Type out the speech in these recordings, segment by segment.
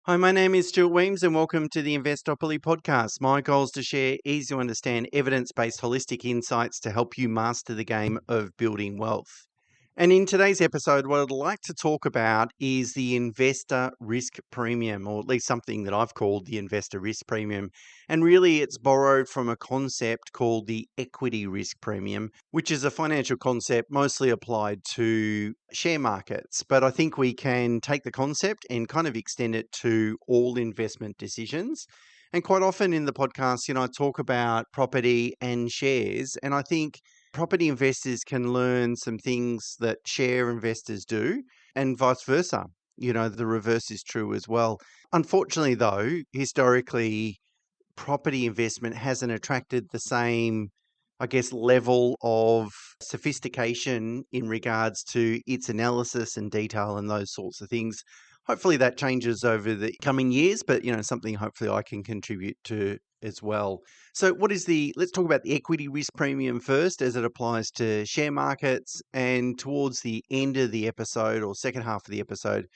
Hi, my name is Stuart Weems and welcome to the Investopoly podcast. My goal is to share easy to understand evidence-based holistic insights to help you master the game of building wealth. And in today's episode, what I'd like to talk about is the investor risk premium, or at least something that I've called the investor risk premium. And really it's borrowed from a concept called the equity risk premium, which is a financial concept mostly applied to share markets. But I think we can take the concept and kind of extend it to all investment decisions. And quite often in the podcast, I talk about property and shares. And I think property investors can learn some things that share investors do and vice versa. The reverse is true as well. Unfortunately, though, historically, property investment hasn't attracted the same, level of sophistication in regards to its analysis and detail and those sorts of things. Hopefully that changes over the coming years, but something hopefully I can contribute to as well. So let's talk about the equity risk premium first as it applies to share markets, and towards the end of the episode or second half of the episode,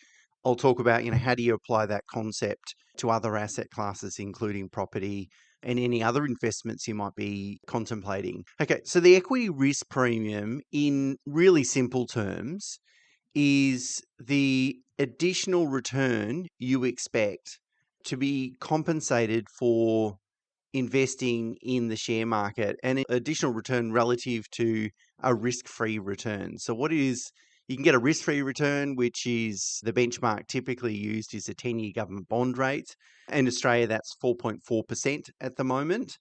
I'll talk about, how do you apply that concept to other asset classes, including property and any other investments you might be contemplating. Okay, so the equity risk premium, in really simple terms, is the additional return you expect to be compensated for investing in the share market, and an additional return relative to a risk-free return. So you can get a risk-free return, which is the benchmark typically used is a 10-year government bond rate. In Australia, that's 4.4% at the moment.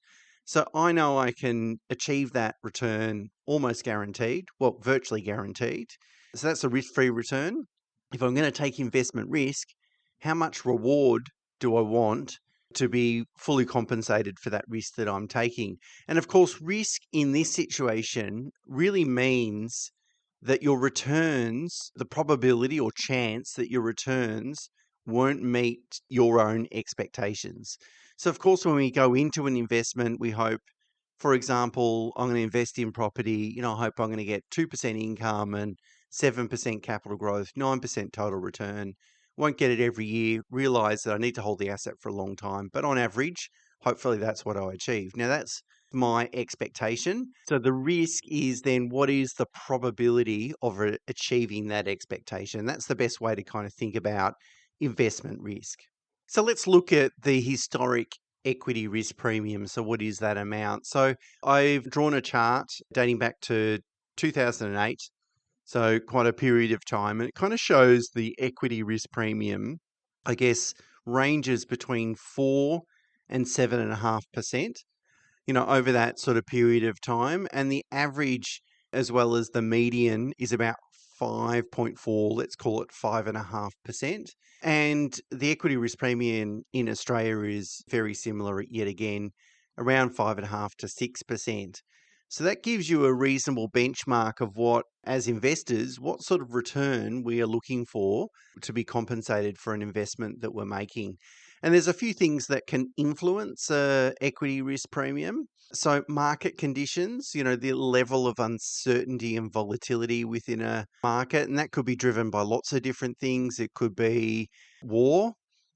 So I know I can achieve that return almost guaranteed, well, virtually guaranteed. So that's a risk-free return. If I'm going to take investment risk, how much reward do I want to be fully compensated for that risk that I'm taking? And of course, risk in this situation really means that your returns, the probability or chance that your returns won't meet your own expectations. So of course, when we go into an investment, we hope, for example, I'm going to invest in property, I hope I'm going to get 2% income and 7% capital growth, 9% total return. Won't get it every year, realize that I need to hold the asset for a long time. But on average, hopefully that's what I achieve. Now that's my expectation. So the risk is then what is the probability of achieving that expectation? That's the best way to kind of think about investment risk. So let's look at the historic equity risk premium. So what is that amount? So I've drawn a chart dating back to 2008. So quite a period of time. And it kind of shows the equity risk premium, ranges between 4 and 7.5%, over that sort of period of time. And the average, as well as the median, is about 5.4, let's call it 5.5%. And the equity risk premium in Australia is very similar yet again, around 5.5 to 6%. So that gives you a reasonable benchmark of as investors, what sort of return we are looking for to be compensated for an investment that we're making. And there's a few things that can influence equity risk premium. So market conditions, the level of uncertainty and volatility within a market, and that could be driven by lots of different things. It could be war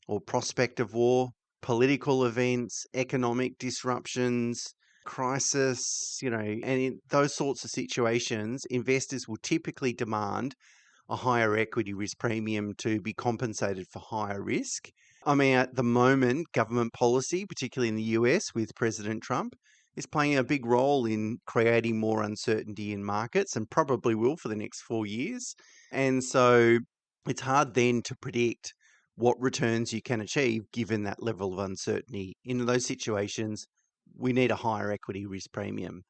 or prospect of war, political events, economic disruptions, crisis, and in those sorts of situations, investors will typically demand a higher equity risk premium to be compensated for higher risk. I mean, at the moment, government policy, particularly in the US with President Trump, is playing a big role in creating more uncertainty in markets, and probably will for the next 4 years. And so it's hard then to predict what returns you can achieve given that level of uncertainty. In those situations, we need a higher equity risk premium.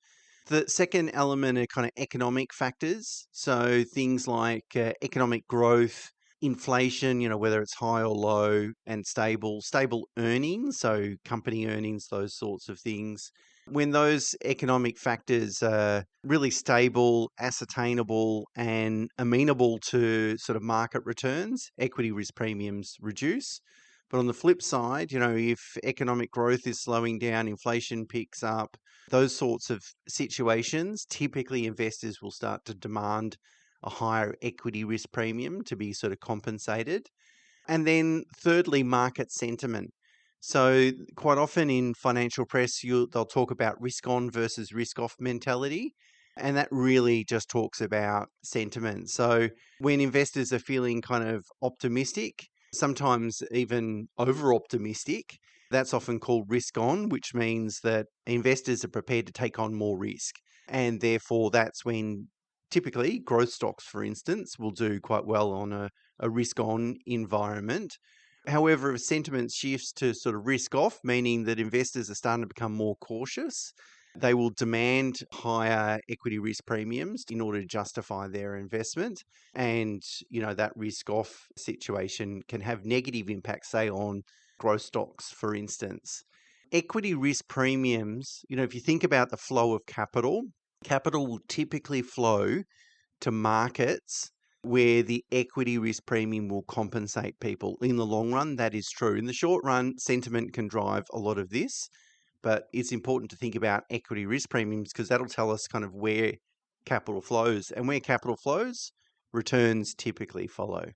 The second element are kind of economic factors. So things like economic growth, inflation, whether it's high or low, and stable earnings, so company earnings, those sorts of things. When those economic factors are really stable, ascertainable, and amenable to sort of market returns, equity risk premiums reduce. But on the flip side, if economic growth is slowing down, inflation picks up, those sorts of situations, typically investors will start to demand a higher equity risk premium to be sort of compensated. And then thirdly, market sentiment. So quite often in financial press, they'll talk about risk on versus risk off mentality. And that really just talks about sentiment. So when investors are feeling kind of optimistic, sometimes even over optimistic, that's often called risk on, which means that investors are prepared to take on more risk. And therefore, that's when typically growth stocks, for instance, will do quite well on a risk on environment. However, if sentiment shifts to sort of risk off, meaning that investors are starting to become more cautious, they will demand higher equity risk premiums in order to justify their investment. And, that risk off situation can have negative impacts, say, on growth stocks, for instance. Equity risk premiums, if you think about the flow of capital will typically flow to markets where the equity risk premium will compensate people. In the long run, that is true. In the short run, sentiment can drive a lot of this, but it's important to think about equity risk premiums because that'll tell us kind of where capital flows. And where capital flows, returns typically follow.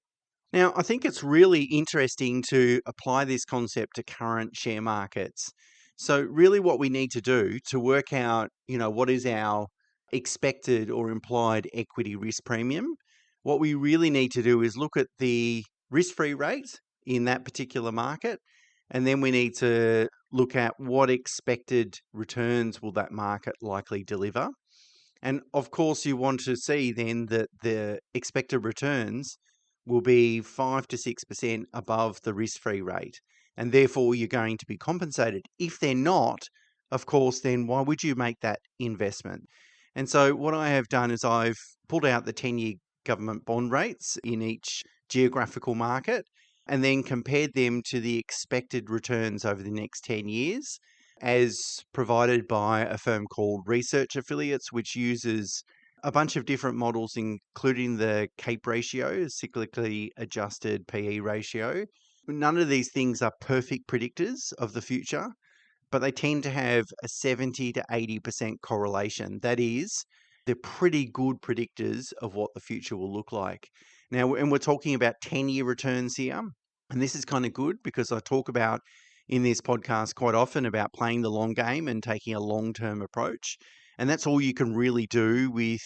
Now, I think it's really interesting to apply this concept to current share markets. So really what we need to do to work out, what is our expected or implied equity risk premium, what we really need to do is look at the risk-free rate in that particular market, and then we need to look at what expected returns will that market likely deliver. And of course, you want to see then that the expected returns will be 5 to 6% above the risk-free rate. And therefore, you're going to be compensated. If they're not, of course, then why would you make that investment? And so what I have done is I've pulled out the 10-year government bond rates in each geographical market and then compared them to the expected returns over the next 10 years as provided by a firm called Research Affiliates, which uses a bunch of different models, including the CAPE ratio, cyclically adjusted PE ratio. None of these things are perfect predictors of the future, but they tend to have a 70 to 80% correlation. That is, they're pretty good predictors of what the future will look like. Now, and we're talking about 10-year returns here. And this is kind of good because I talk about in this podcast quite often about playing the long game and taking a long-term approach. And that's all you can really do with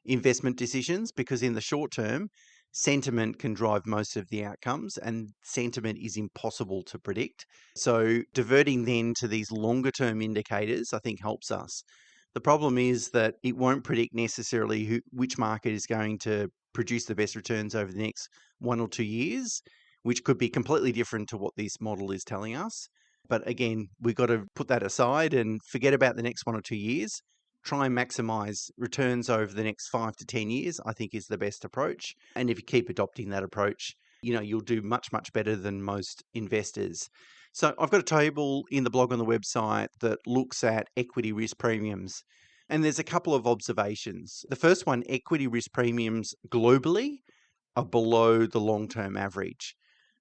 investment decisions because in the short term, sentiment can drive most of the outcomes and sentiment is impossible to predict. So diverting then to these longer term indicators, I think helps us. The problem is that it won't predict necessarily which market is going to produce the best returns over the next 1 or 2 years, which could be completely different to what this model is telling us. But again, we've got to put that aside and forget about the next 1 or 2 years. Try and maximize returns over the next 5 to 10 years, I think is the best approach. And if you keep adopting that approach, you'll do much, much better than most investors. So I've got a table in the blog on the website that looks at equity risk premiums. And there's a couple of observations. The first one, equity risk premiums globally are below the long-term average.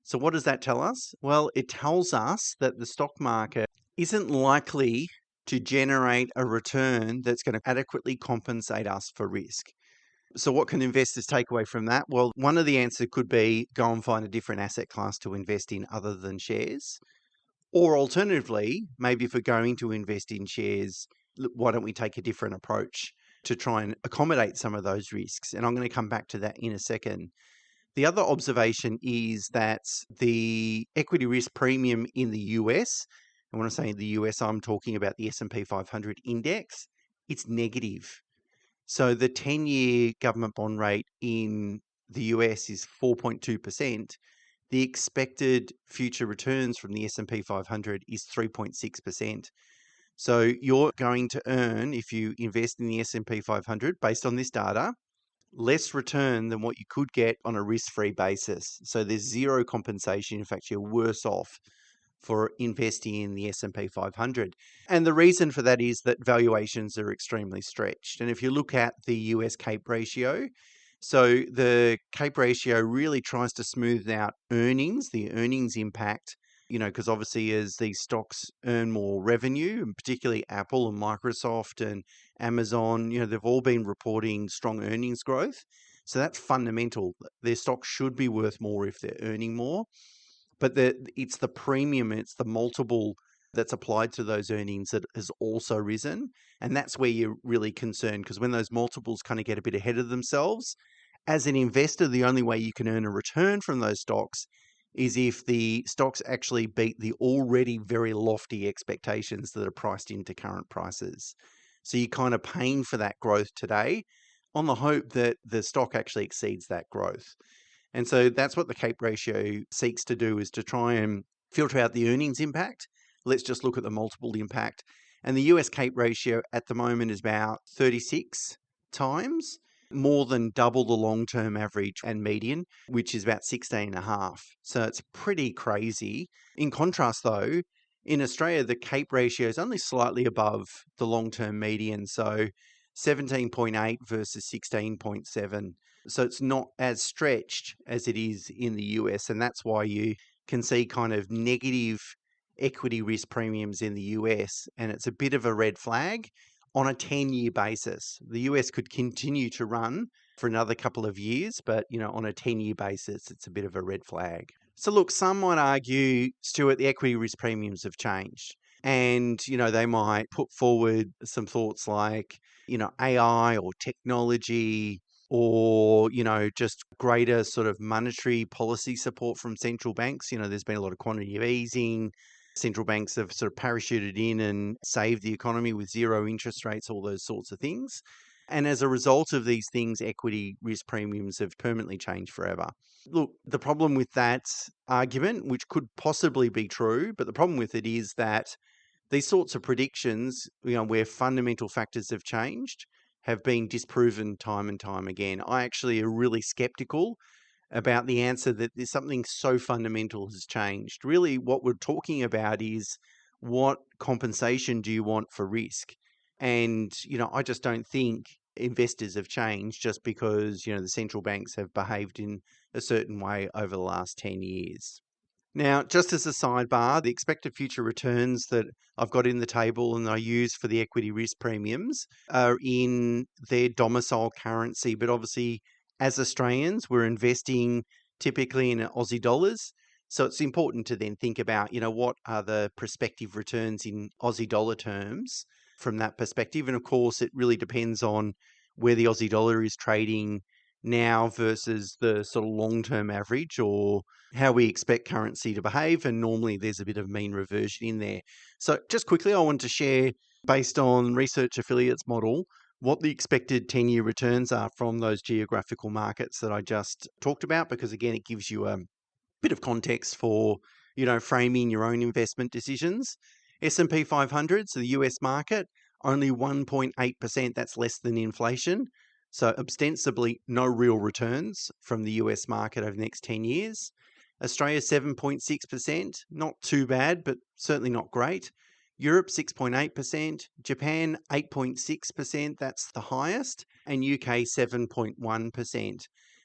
So what does that tell us? Well, it tells us that the stock market isn't likely to generate a return that's going to adequately compensate us for risk. So what can investors take away from that? Well, one of the answers could be go and find a different asset class to invest in other than shares. Or alternatively, maybe if we're going to invest in shares, why don't we take a different approach to try and accommodate some of those risks? And I'm going to come back to that in a second. The other observation is that the equity risk premium in the US, and when I say in the US, I'm talking about the S&P 500 index, it's negative. So the 10-year government bond rate in the US is 4.2%. The expected future returns from the S&P 500 is 3.6%. So you're going to earn, if you invest in the S&P 500, based on this data, less return than what you could get on a risk-free basis. So there's zero compensation. In fact, you're worse off for investing in the S&P 500. And the reason for that is that valuations are extremely stretched. And if you look at the US CAPE ratio, so the CAPE ratio really tries to smooth out earnings, the earnings impact, because obviously as these stocks earn more revenue, and particularly Apple and Microsoft and Amazon, they've all been reporting strong earnings growth. So that's fundamental. Their stock should be worth more if they're earning more. But it's the premium, it's the multiple that's applied to those earnings that has also risen. And that's where you're really concerned, because when those multiples kind of get a bit ahead of themselves, as an investor, the only way you can earn a return from those stocks is if the stocks actually beat the already very lofty expectations that are priced into current prices. So you're kind of paying for that growth today on the hope that the stock actually exceeds that growth. And so that's what the CAPE ratio seeks to do, is to try and filter out the earnings impact. Let's just look at the multiple impact. And the US CAPE ratio at the moment is about 36 times, more than double the long-term average and median, which is about 16.5. So it's pretty crazy. In contrast, though, in Australia, the CAPE ratio is only slightly above the long-term median. So 17.8 versus 16.7. So it's not as stretched as it is in the US. And that's why you can see kind of negative equity risk premiums in the US. And it's a bit of a red flag on a 10-year basis. The US could continue to run for another couple of years, but on a 10-year basis, it's a bit of a red flag. So look, some might argue, Stuart, the equity risk premiums have changed. And, they might put forward some thoughts like, AI or technology, or, just greater sort of monetary policy support from central banks. There's been a lot of quantitative easing. Central banks have sort of parachuted in and saved the economy with zero interest rates, all those sorts of things. And as a result of these things, equity risk premiums have permanently changed forever. Look, the problem with that argument, which could possibly be true, but the problem with it is that these sorts of predictions, where fundamental factors have changed, have been disproven time and time again. I actually am really skeptical about the answer that there's something so fundamental has changed. Really, what we're talking about is, what compensation do you want for risk? And, I just don't think investors have changed just because, the central banks have behaved in a certain way over the last 10 years. Now, just as a sidebar, the expected future returns that I've got in the table and I use for the equity risk premiums are in their domicile currency. But obviously, as Australians, we're investing typically in Aussie dollars. So it's important to then think about, what are the prospective returns in Aussie dollar terms from that perspective. And of course, it really depends on where the Aussie dollar is trading now versus the sort of long-term average, or how we expect currency to behave. And normally there's a bit of mean reversion in there. So just quickly, I want to share, based on Research Affiliates model, what the expected 10-year returns are from those geographical markets that I just talked about, because again, it gives you a bit of context for, framing your own investment decisions. S&P 500, so the US market, only 1.8%. That's less than inflation. So ostensibly no real returns from the US market over the next 10 years. Australia, 7.6%, not too bad, but certainly not great. Europe, 6.8%. Japan, 8.6%, that's the highest. And UK, 7.1%.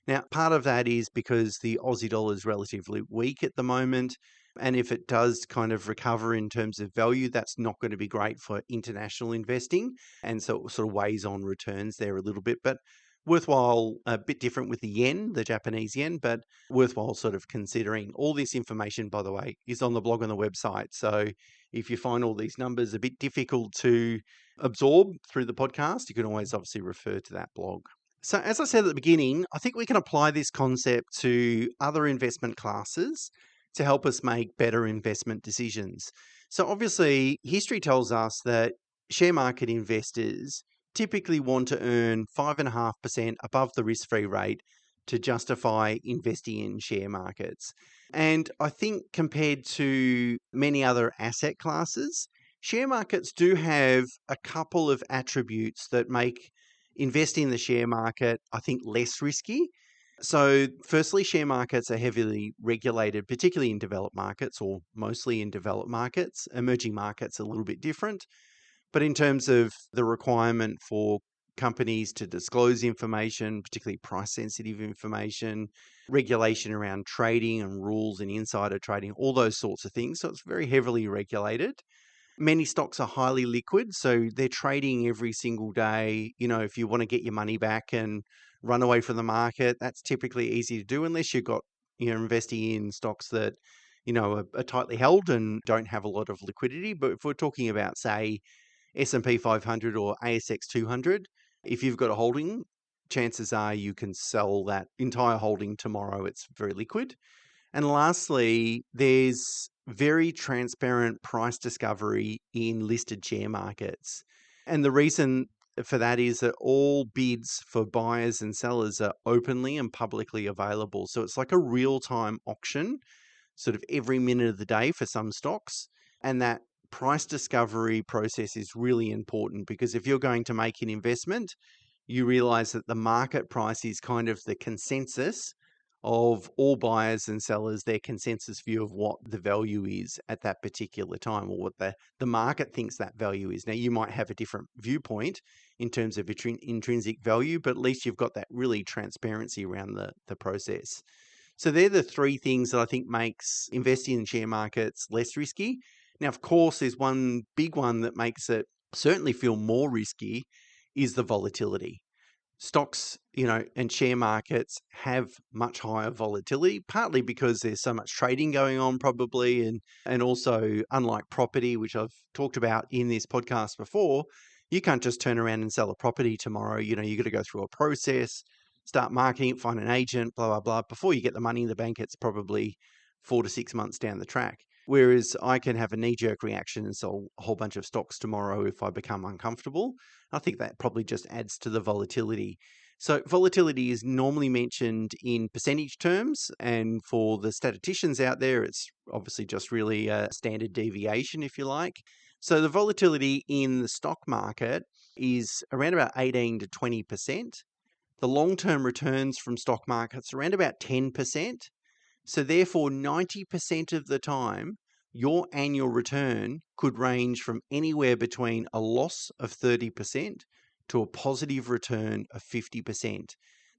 Now, part of that is because the Aussie dollar is relatively weak at the moment. And if it does kind of recover in terms of value, that's not going to be great for international investing. And so it sort of weighs on returns there a little bit. But worthwhile, a bit different with the yen, the Japanese yen, but worthwhile sort of considering. All this information, by the way, is on the blog on the website. So if you find all these numbers a bit difficult to absorb through the podcast, you can always obviously refer to that blog. So as I said at the beginning, I think we can apply this concept to other investment classes to help us make better investment decisions. So obviously, history tells us that share market investors typically want to earn 5.5% above the risk-free rate to justify investing in share markets. And I think compared to many other asset classes, share markets do have a couple of attributes that make investing in the share market, I think, less risky. So firstly, share markets are heavily regulated, particularly in developed markets, or mostly in developed markets. Emerging markets are a little bit different. But in terms of the requirement for companies to disclose information, particularly price-sensitive information, regulation around trading and rules and insider trading, all those sorts of things. So it's very heavily regulated. Many stocks are highly liquid, so they're trading every single day. If you want to get your money back and run away from the market, that's typically easy to do unless you're investing in stocks that, are tightly held and don't have a lot of liquidity. But if we're talking about, say, S&P 500 or ASX 200, if you've got a holding, chances are you can sell that entire holding tomorrow. It's very liquid. And lastly, there's very transparent price discovery in listed share markets. And the reason for that is that all bids for buyers and sellers are openly and publicly available. So it's like a real-time auction, sort of every minute of the day for some stocks. And that price discovery process is really important because if you're going to make an investment, you realize that the market price is kind of the consensus of all buyers and sellers, their consensus view of what the value is at that particular time, or what the market thinks that value is. Now, you might have a different viewpoint in terms of intrinsic value, but at least you've got that really transparency around the process. So they're the three things that I think makes investing in share markets less risky. Now, of course, there's one big one that makes it certainly feel more risky is the volatility. Stocks, and share markets have much higher volatility, partly because there's so much trading going on probably, and also unlike property, which I've talked about in this podcast before, you can't just turn around and sell a property tomorrow. You got to go through a process, start marketing it, find an agent, blah, blah, blah. Before you get the money in the bank, it's probably 4 to 6 months down the track. Whereas I can have a knee-jerk reaction and sell a whole bunch of stocks tomorrow if I become uncomfortable. I think that probably just adds to the volatility. So volatility is normally mentioned in percentage terms, and for the statisticians out there, it's obviously just really a standard deviation, if you like. So the volatility in the stock market is around about 18 to 20%. The long-term returns from stock markets are around about 10%. So therefore, 90% of the time, your annual return could range from anywhere between a loss of 30% to a positive return of 50%.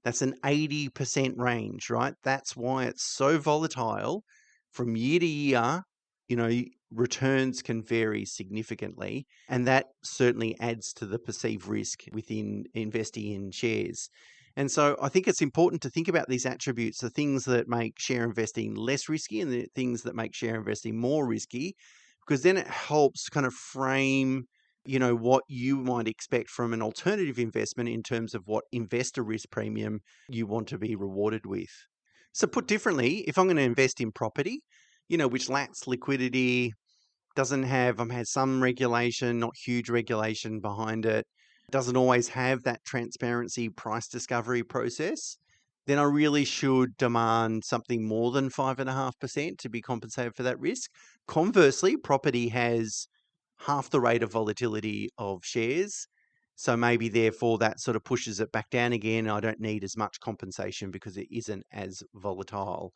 That's an 80% range, right? That's why it's so volatile. From year to year, returns can vary significantly, and that certainly adds to the perceived risk within investing in shares. And so I think it's important to think about these attributes, the things that make share investing less risky and the things that make share investing more risky, because then it helps kind of frame, what you might expect from an alternative investment in terms of what investor risk premium you want to be rewarded with. So put differently, if I'm going to invest in property, which lacks liquidity, doesn't have, has some regulation, not huge regulation behind it, doesn't always have that transparency price discovery process, then I really should demand something more than 5.5% to be compensated for that risk. Conversely, property has half the rate of volatility of shares. So maybe therefore that sort of pushes it back down again. I don't need as much compensation because it isn't as volatile.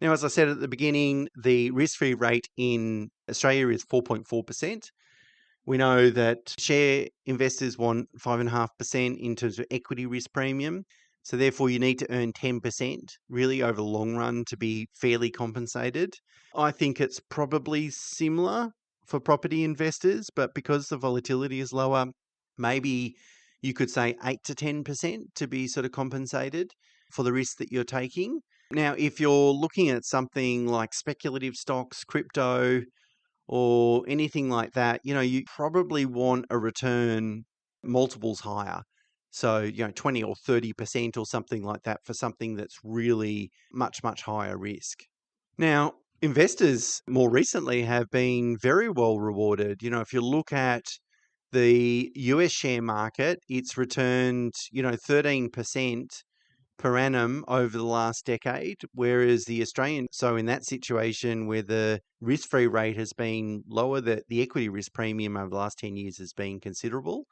Now, as I said at the beginning, the risk-free rate in Australia is 4.4%. We know that share investors want 5.5% in terms of equity risk premium. So therefore, you need to earn 10% really over the long run to be fairly compensated. I think it's probably similar for property investors, but because the volatility is lower, maybe you could say 8 to 10% to be sort of compensated for the risk that you're taking. Now, if you're looking at something like speculative stocks, crypto, or anything like that, you probably want a return multiples higher. So, 20 or 30% or something like that for something that's really much, much higher risk. Now, investors more recently have been very well rewarded. If you look at the US share market, it's returned, 13% per annum over the last decade, whereas the Australian, so in that situation where the risk-free rate has been lower, the equity risk premium over the last 10 years has been considerable.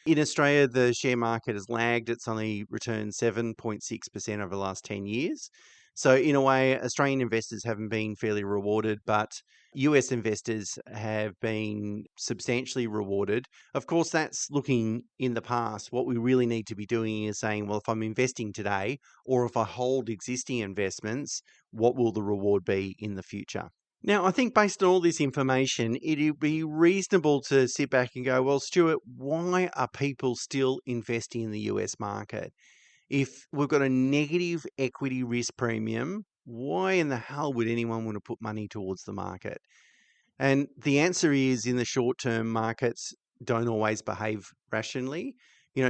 In Australia, the share market has lagged. It's only returned 7.6% over the last 10 years. So in a way, Australian investors haven't been fairly rewarded, but US investors have been substantially rewarded. Of course, that's looking in the past. What we really need to be doing is saying, well, if I'm investing today, or if I hold existing investments, what will the reward be in the future? Now, I think based on all this information, it'd be reasonable to sit back and go, well, Stuart, why are people still investing in the US market? If we've got a negative equity risk premium, why in the hell would anyone want to put money towards the market? And the answer is in the short term, markets don't always behave rationally.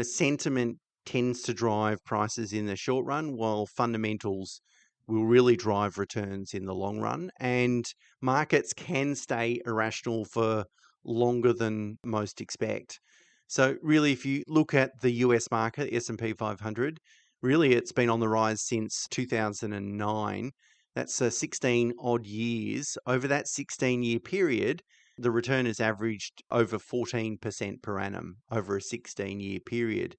Sentiment tends to drive prices in the short run, while fundamentals will really drive returns in the long run. And markets can stay irrational for longer than most expect. So really, if you look at the US market, S&P 500, really it's been on the rise since 2009. That's 16 odd years. Over that 16-year period, the return has averaged over 14% per annum over a 16-year period.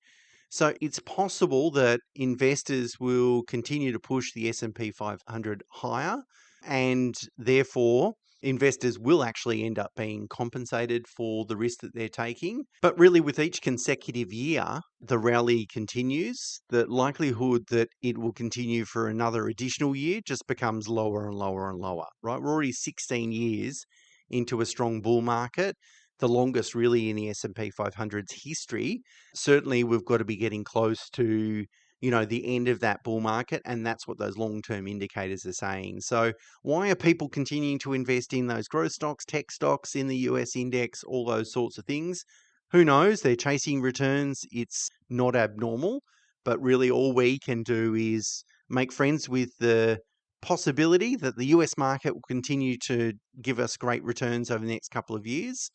So it's possible that investors will continue to push the S&P 500 higher, and therefore investors will actually end up being compensated for the risk that they're taking. But really, with each consecutive year, the rally continues. The likelihood that it will continue for another additional year just becomes lower and lower and lower, right? We're already 16 years into a strong bull market, the longest really in the S&P 500's history. Certainly, we've got to be getting close to the end of that bull market, and that's what those long-term indicators are saying. So why are people continuing to invest in those growth stocks, tech stocks, in the US index, all those sorts of things? Who knows? They're chasing returns. It's not abnormal, but really all we can do is make friends with the possibility that the US market will continue to give us great returns over the next couple of years.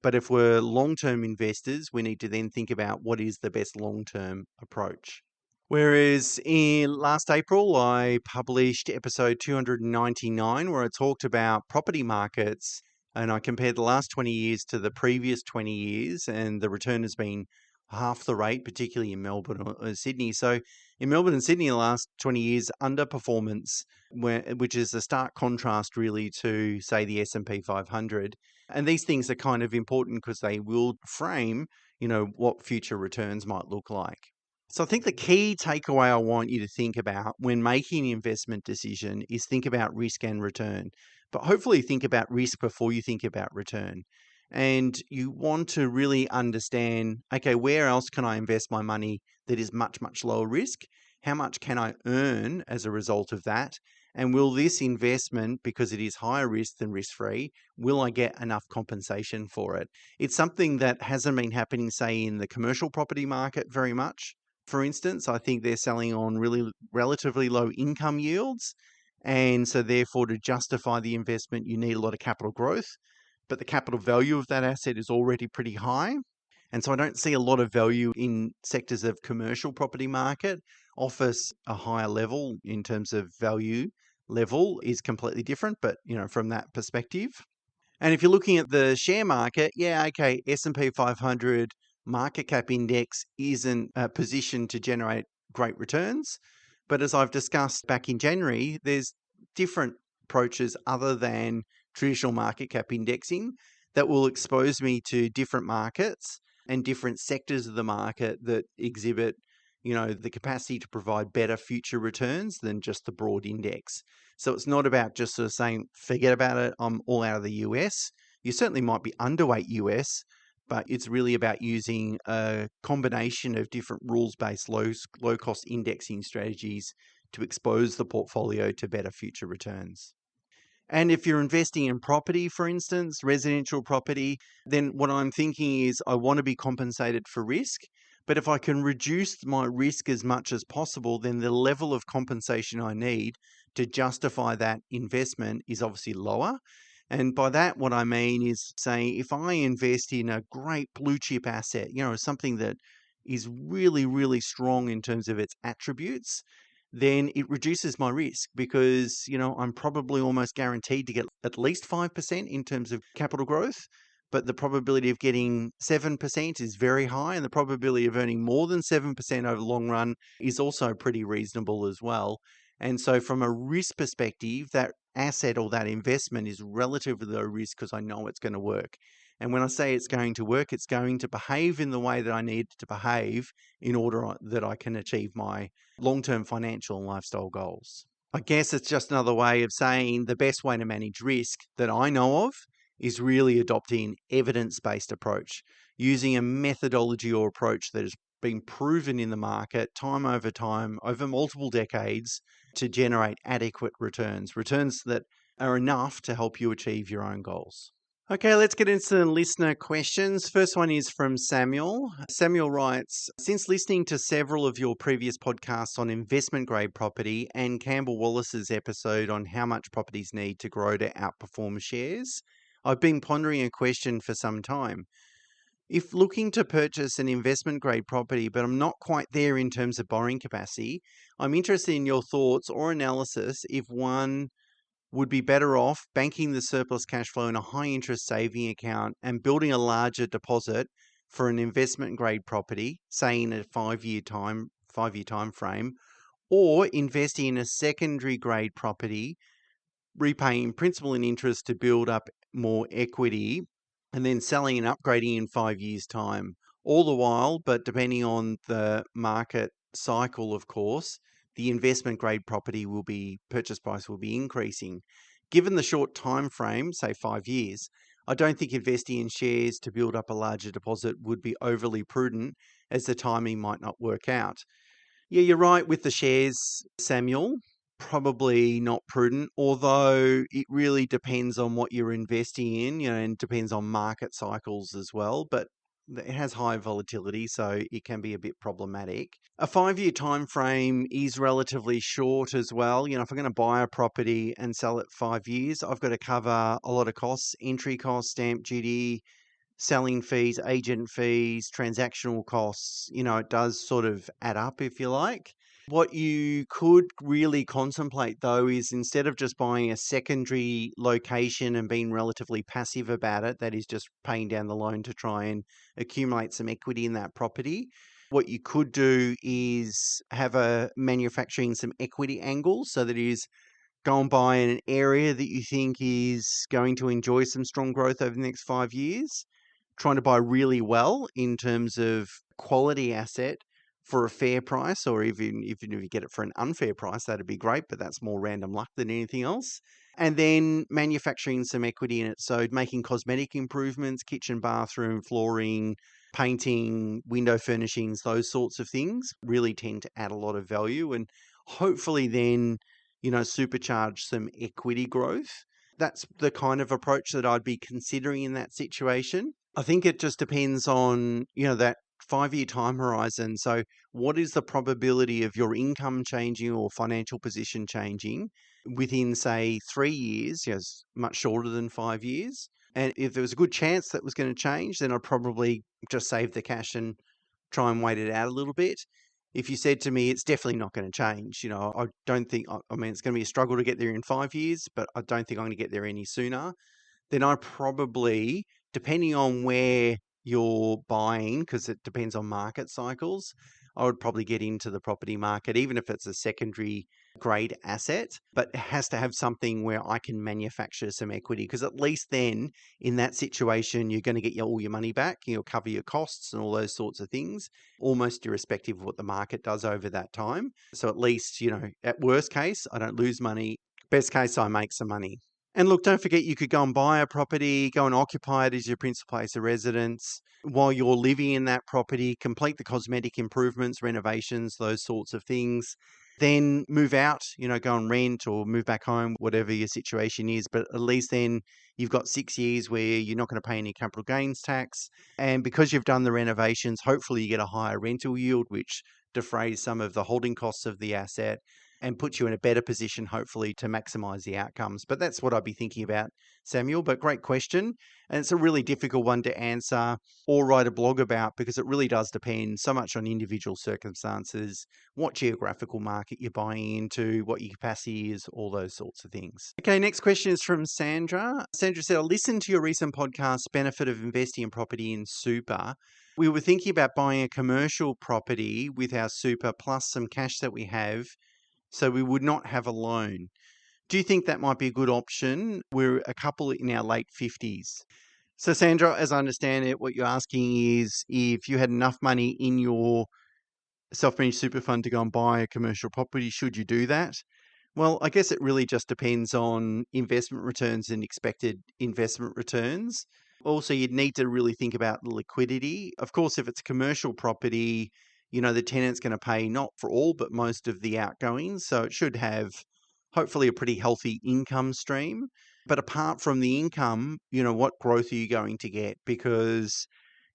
But if we're long-term investors, we need to then think about what is the best long-term approach. Whereas in last April, I published episode 299, where I talked about property markets and I compared the last 20 years to the previous 20 years, and the return has been half the rate, particularly in Melbourne or Sydney. So in Melbourne and Sydney, in the last 20 years, underperformance, which is a stark contrast really to, say, the S&P 500. And these things are kind of important because they will frame, what future returns might look like. So I think the key takeaway I want you to think about when making an investment decision is think about risk and return. But hopefully think about risk before you think about return. And you want to really understand, okay, where else can I invest my money that is much, much lower risk? How much can I earn as a result of that? And will this investment, because it is higher risk than risk-free, will I get enough compensation for it? It's something that hasn't been happening, say, in the commercial property market very much. For instance, I think they're selling on really relatively low income yields. And so therefore, to justify the investment, you need a lot of capital growth. But the capital value of that asset is already pretty high. And so I don't see a lot of value in sectors of commercial property market. Office, a higher level in terms of value level is completely different, but from that perspective. And if you're looking at the share market, yeah, okay, S&P 500 market cap index isn't positioned to generate great returns. But as I've discussed back in January, there's different approaches other than traditional market cap indexing that will expose me to different markets and different sectors of the market that exhibit the capacity to provide better future returns than just the broad index. So it's not about just sort of saying, forget about it, I'm all out of the US. You certainly might be underweight US, but it's really about using a combination of different rules-based low-cost indexing strategies to expose the portfolio to better future returns. And if you're investing in property, for instance, residential property, then what I'm thinking is I want to be compensated for risk. But if I can reduce my risk as much as possible, then the level of compensation I need to justify that investment is obviously lower. And by that, what I mean is saying if I invest in a great blue chip asset, something that is really, really strong in terms of its attributes, then it reduces my risk because, I'm probably almost guaranteed to get at least 5% in terms of capital growth. But the probability of getting 7% is very high, and the probability of earning more than 7% over the long run is also pretty reasonable as well. And so from a risk perspective, that asset or that investment is relatively low risk because I know it's going to work. And when I say it's going to work, it's going to behave in the way that I need it to behave in order that I can achieve my long-term financial and lifestyle goals. I guess it's just another way of saying the best way to manage risk that I know of is really adopting evidence-based approach, using a methodology or approach that has been proven in the market time, over multiple decades to generate adequate returns that are enough to help you achieve your own goals. Okay, let's get into the listener questions. First one is from Samuel. Samuel writes, since listening to several of your previous podcasts on investment grade property and Campbell Wallace's episode on how much properties need to grow to outperform shares, I've been pondering a question for some time. If looking to purchase an investment grade property, but I'm not quite there in terms of borrowing capacity, I'm interested in your thoughts or analysis if one would be better off banking the surplus cash flow in a high interest saving account and building a larger deposit for an investment grade property, say in a 5-year time frame, or investing in a secondary grade property, repaying principal and interest to build up more equity, and then selling and upgrading in 5 years' time. All the while, but depending on the market cycle, of course, the investment grade property purchase price will be increasing. Given the short time frame, say 5 years, I don't think investing in shares to build up a larger deposit would be overly prudent, as the timing might not work out. Yeah, you're right with the shares, Samuel. Probably not prudent, although it really depends on what you're investing in, and depends on market cycles as well. But it has high volatility, so it can be a bit problematic. A 5-year time frame is relatively short as well. If I'm going to buy a property and sell it 5 years, I've got to cover a lot of costs, entry costs, stamp duty, selling fees, agent fees, transactional costs. It does sort of add up, if you like. What you could really contemplate, though, is instead of just buying a secondary location and being relatively passive about it, that is just paying down the loan to try and accumulate some equity in that property, what you could do is have a manufacturing some equity angles, so that is go and buy in an area that you think is going to enjoy some strong growth over the next 5 years, trying to buy really well in terms of quality asset for a fair price, or even if you get it for an unfair price, that'd be great, but that's more random luck than anything else. And then manufacturing some equity in it. So making cosmetic improvements, kitchen, bathroom, flooring, painting, window furnishings, those sorts of things really tend to add a lot of value and hopefully then, supercharge some equity growth. That's the kind of approach that I'd be considering in that situation. I think it just depends on, that 5-year time horizon. So what is the probability of your income changing or financial position changing within, say, 3 years? Yes, much shorter than 5 years. And if there was a good chance that was going to change, then I'd probably just save the cash and try and wait it out a little bit. If you said to me, it's definitely not going to change, I don't think, it's going to be a struggle to get there in 5 years, but I don't think I'm going to get there any sooner. Then I probably, depending on where you're buying, because it depends on market cycles, I would probably get into the property market, even if it's a secondary grade asset, but it has to have something where I can manufacture some equity, because at least then in that situation, you're going to get all your money back, you'll cover your costs and all those sorts of things, almost irrespective of what the market does over that time. So at least, at worst case, I don't lose money. Best case, I make some money. And look, don't forget, you could go and buy a property, go and occupy it as your principal place of residence. While you're living in that property, complete the cosmetic improvements, renovations, those sorts of things. Then move out, go and rent or move back home, whatever your situation is. But at least then you've got 6 years where you're not going to pay any capital gains tax. And because you've done the renovations, hopefully you get a higher rental yield, which defrays some of the holding costs of the asset and puts you in a better position, hopefully, to maximize the outcomes. But that's what I'd be thinking about, Samuel. But great question. And it's a really difficult one to answer or write a blog about, because it really does depend so much on individual circumstances, what geographical market you're buying into, what your capacity is, all those sorts of things. Okay, next question is from Sandra. Sandra said, I listened to your recent podcast, Benefit of Investing in Property in Super. We were thinking about buying a commercial property with our super plus some cash that we have, so we would not have a loan. Do you think that might be a good option? We're a couple in our late 50s. So Sandra, as I understand it, what you're asking is if you had enough money in your self-managed super fund to go and buy a commercial property, should you do that? Well, I guess it really just depends on investment returns and expected investment returns. Also, you'd need to really think about the liquidity. Of course, if it's commercial property, the tenant's going to pay not for all, but most of the outgoings. So it should have hopefully a pretty healthy income stream. But apart from the income, what growth are you going to get? Because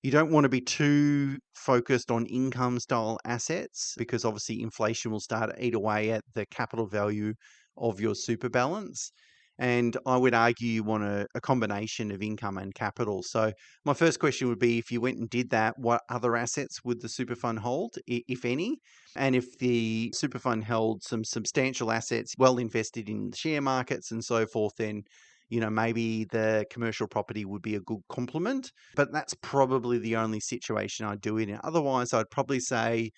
you don't want to be too focused on income style assets because obviously inflation will start to eat away at the capital value of your super balance. And I would argue you want a combination of income and capital. So my first question would be, if you went and did that, what other assets would the super fund hold, if any? And if the super fund held some substantial assets, well invested in the share markets and so forth, then maybe the commercial property would be a good complement, but that's probably the only situation I'd do it in. Otherwise, I'd probably say,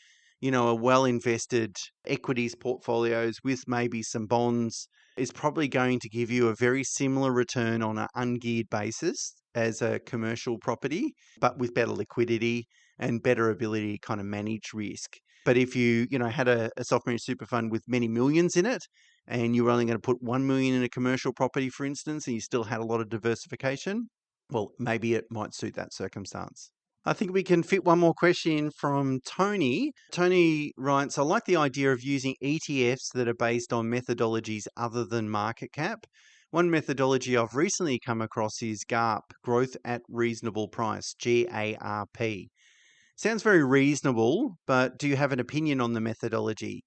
a well invested equities portfolios with maybe some bonds is probably going to give you a very similar return on an ungeared basis as a commercial property, but with better liquidity and better ability to kind of manage risk. But if you, had a software super fund with many millions in it, and you were only going to put 1 million in a commercial property, for instance, and you still had a lot of diversification, well, maybe it might suit that circumstance. I think we can fit one more question in from Tony. Tony writes, I like the idea of using ETFs that are based on methodologies other than market cap. One methodology I've recently come across is GARP, Growth at Reasonable Price, GARP. Sounds very reasonable, but do you have an opinion on the methodology?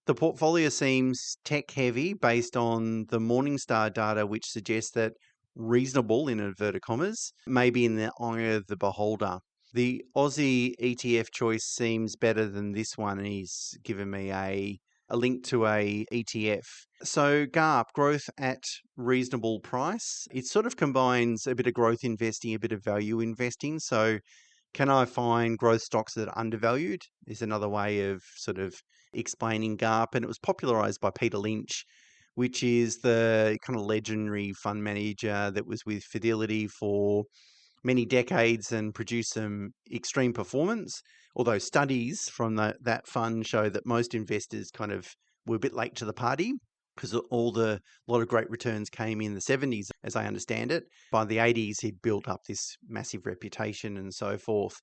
The portfolio seems tech heavy based on the Morningstar data, which suggests that reasonable, in inverted commas, may be in the eye of the beholder. The Aussie ETF choice seems better than this one, and he's given me a link to a ETF. So GARP, growth at reasonable price, it sort of combines a bit of growth investing, a bit of value investing. So can I find growth stocks that are undervalued? Is another way of sort of explaining GARP. And it was popularized by Peter Lynch, which is the kind of legendary fund manager that was with Fidelity for many decades and produced some extreme performance. Although studies from that fund show that most investors kind of were a bit late to the party because a lot of great returns came in the 70s, as I understand it. By the 80s, he'd built up this massive reputation and so forth.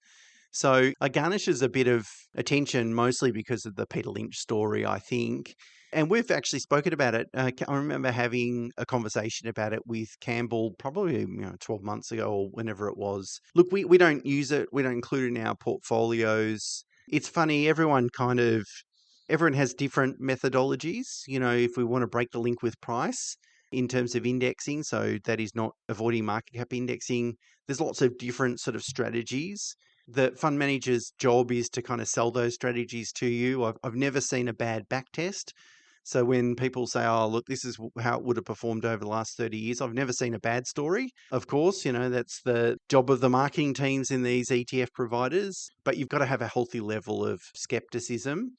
So it garnishes a bit of attention, mostly because of the Peter Lynch story, I think. And we've actually spoken about it. I remember having a conversation about it with Campbell probably 12 months ago or whenever it was. Look, we don't use it. We don't include it in our portfolios. It's funny, everyone has different methodologies. If we want to break the link with price in terms of indexing, so that is not avoiding market cap indexing, there's lots of different sort of strategies. The fund manager's job is to kind of sell those strategies to you. I've never seen a bad back test. So when people say, oh, look, this is how it would have performed over the last 30 years, I've never seen a bad story. Of course, that's the job of the marketing teams in these ETF providers, but you've got to have a healthy level of skepticism.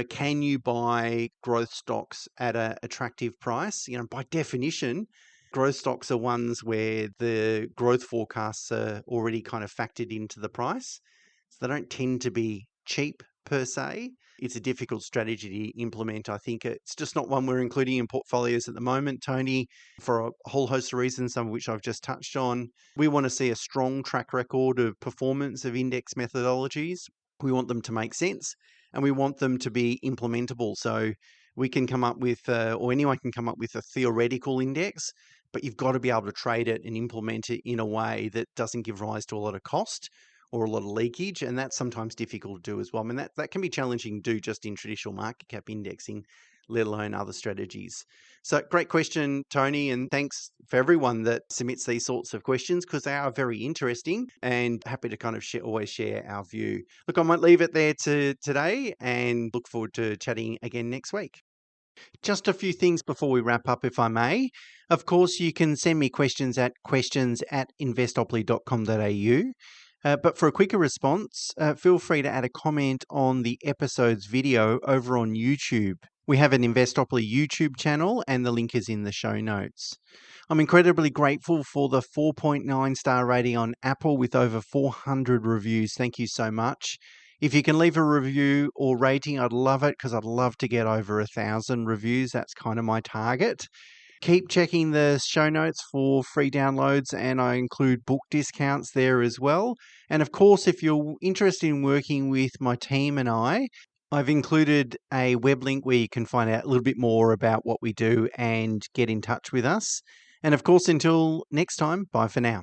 Can you buy growth stocks at an attractive price? By definition, growth stocks are ones where the growth forecasts are already kind of factored into the price. So they don't tend to be cheap per se. It's a difficult strategy to implement. I think it's just not one we're including in portfolios at the moment, Tony, for a whole host of reasons, some of which I've just touched on. We want to see a strong track record of performance of index methodologies. We want them to make sense and we want them to be implementable. So we can come up with, or anyone can come up with a theoretical index, but you've got to be able to trade it and implement it in a way that doesn't give rise to a lot of cost or a lot of leakage, and that's sometimes difficult to do as well. I mean, that can be challenging to do just in traditional market cap indexing, let alone other strategies. So great question, Tony, and thanks for everyone that submits these sorts of questions because they are very interesting and happy to kind of always share our view. Look, I might leave it there today and look forward to chatting again next week. Just a few things before we wrap up, if I may. Of course, you can send me questions at questions@investopoly.com.au. But for a quicker response, feel free to add a comment on the episode's video over on YouTube. We have an Investopoly YouTube channel and the link is in the show notes. I'm incredibly grateful for the 4.9 star rating on Apple with over 400 reviews. Thank you so much. If you can leave a review or rating, I'd love it because I'd love to get over 1,000 reviews. That's kind of my target. Keep checking the show notes for free downloads, and I include book discounts there as well. And of course, if you're interested in working with my team and I've included a web link where you can find out a little bit more about what we do and get in touch with us. And of course, until next time, bye for now.